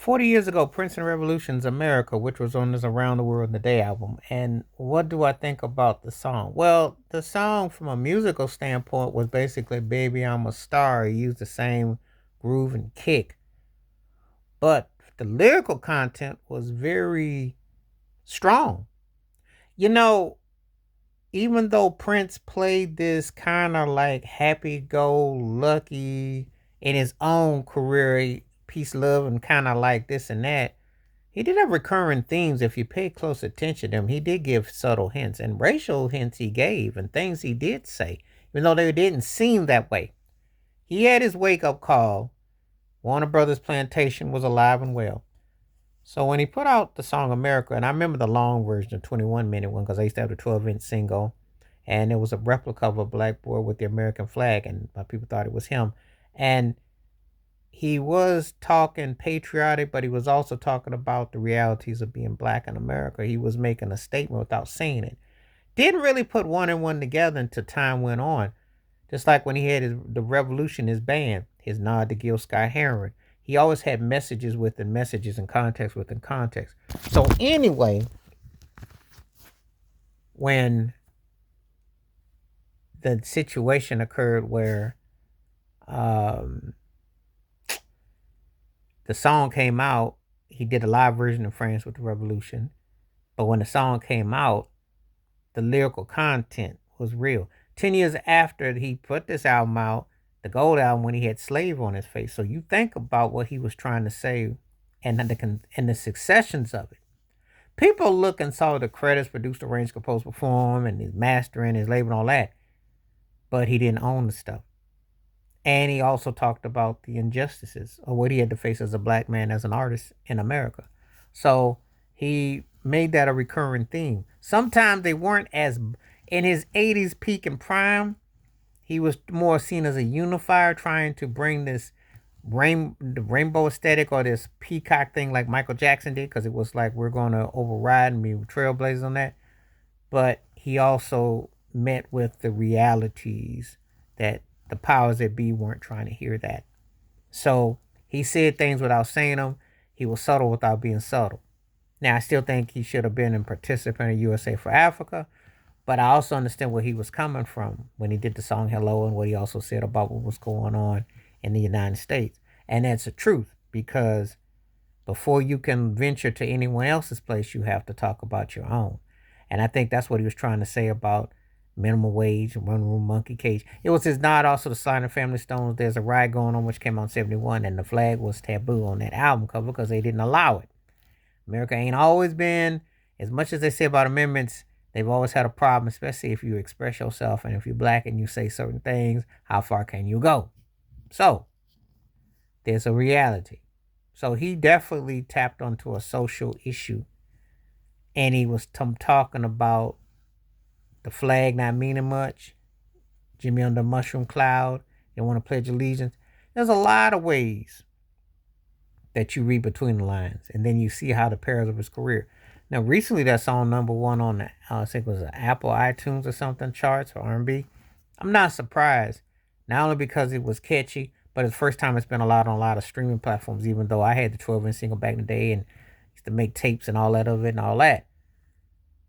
40 years ago, Prince and Revolution's America, which was on his Around the World in the Day album. And what do I think about the song? Well, the song from a musical standpoint was basically Baby I'm a Star. He used the same groove and kick. But the lyrical content was very strong. You know, even though Prince played this kind of like happy go lucky in his own career, peace, love, and kind of like this and that, he did have recurring themes. If you pay close attention to him, he did give subtle hints and racial hints he gave and things he did say, even though they didn't seem that way. He had his wake up call. Warner Brothers Plantation was alive and well. So when he put out the song America, and I remember the long version, the 21-minute one, because I used to have the 12-inch single, and it was a replica of a black boy with the American flag, and people thought it was him. And he was talking patriotic, but he was also talking about the realities of being black in America. He was making a statement without saying it. Didn't really put one and one together until time went on. Just like when he had the Revolution, his band, his nod to Gil Scott Heron. He always had messages within messages and context within context. So anyway, when the situation occurred where um, the song came out, he did a live version in France with the Revolution. But when the song came out, the lyrical content was real. 10 years after he put this album out, the Gold album, when he had Slave on his face. So you think about what he was trying to say and the successions of it. People look and saw the credits, produced, arranged, composed, performed, and his mastering, his label, and all that. But he didn't own the stuff. And he also talked about the injustices of what he had to face as a black man, as an artist in America. So he made that a recurring theme. Sometimes they weren't as in his 80s peak and prime. He was more seen as a unifier, trying to bring this the rainbow aesthetic or this peacock thing like Michael Jackson did, because it was like we're going to override and be trailblazers on that. But he also met with the realities that the powers that be weren't trying to hear that. So he said things without saying them. He was subtle without being subtle. Now, I still think he should have been a participant in USA for Africa, but I also understand where he was coming from when he did the song Hello and what he also said about what was going on in the United States. And that's the truth, because before you can venture to anyone else's place, you have to talk about your own. And I think that's what he was trying to say about minimum wage and one room monkey cage. It was his nod also to Sly and the Family Stones. There's a Ride Going On, which came out in 71, and the flag was taboo on that album cover because they didn't allow it. America ain't always been, as much as they say about amendments, they've always had a problem, especially if you express yourself and if you're black and you say certain things, how far can you go? So, there's a reality. So he definitely tapped onto a social issue, and he was talking about the flag not meaning much, Jimmy on the mushroom cloud, they want to pledge allegiance. There's a lot of ways that you read between the lines, and then you see how the pairs of his career. Now, recently that song number one on the I think it was the Apple iTunes or something charts or R&B. I'm not surprised, not only because it was catchy, but it's the first time it's been allowed on a lot of streaming platforms. Even though I had the 12-inch single back in the day and used to make tapes and all that of it and all that,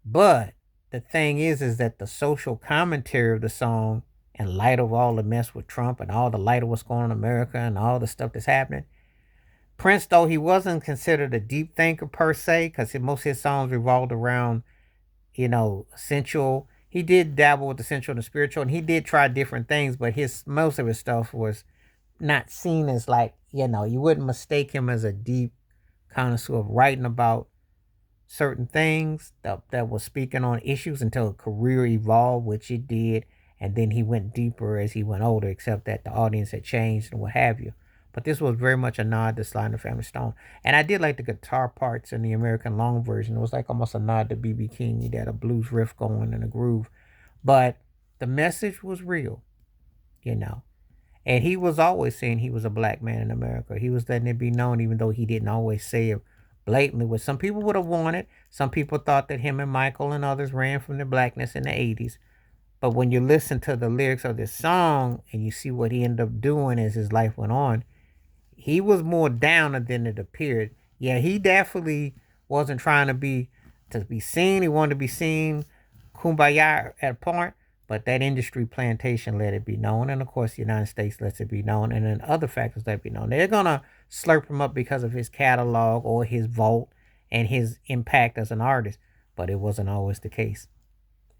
but the thing is that the social commentary of the song, in light of all the mess with Trump and all the light of what's going on in America and all the stuff that's happening, Prince, though he wasn't considered a deep thinker per se, because most of his songs revolved around, sensual. He did dabble with the sensual and the spiritual, and he did try different things, but his most of his stuff was not seen as like, you wouldn't mistake him as a deep connoisseur of writing about certain things that was speaking on issues until a career evolved, which it did, and then he went deeper as he went older, except that the audience had changed and what have you. But this was very much a nod to Sly and the Family Stone. And I did like the guitar parts in the American Long version. It was like almost a nod to B.B. King. He had a blues riff going and a groove. But the message was real, you know. And he was always saying he was a black man in America. He was letting it be known, even though he didn't always say it blatantly, what some people would have wanted. Some people thought that him and Michael and others ran from the blackness in the 80s. But when you listen to the lyrics of this song and you see what he ended up doing as his life went on, he was more down than it appeared. Yeah, he definitely wasn't trying to be seen. He wanted to be seen, kumbaya at a point, but that industry plantation let it be known, and of course, the United States lets it be known, and then other factors let it be known. They're gonna slurp him up because of his catalog or his vault and his impact as an artist, but it wasn't always the case,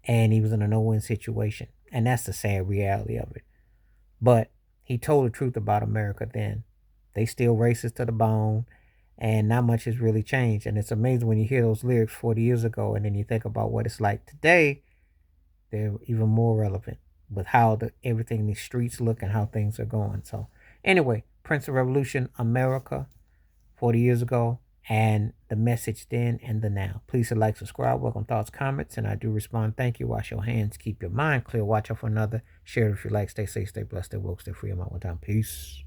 and he was in a no-win situation, and that's the sad reality of it. But he told the truth about America then. They still racist to the bone, and not much has really changed. And it's amazing when you hear those lyrics 40 years ago and then you think about what it's like today, they're even more relevant with how everything in these streets look and how things are going. So, anyway, Prince of Revolution, America, 40 years ago, and the message then and the now. Please hit like, subscribe, welcome thoughts, comments, and I do respond. Thank you. Wash your hands, keep your mind clear, watch out for another. Share it if you like. Stay safe, stay blessed, stay woke, stay free. I'm out one time. Peace.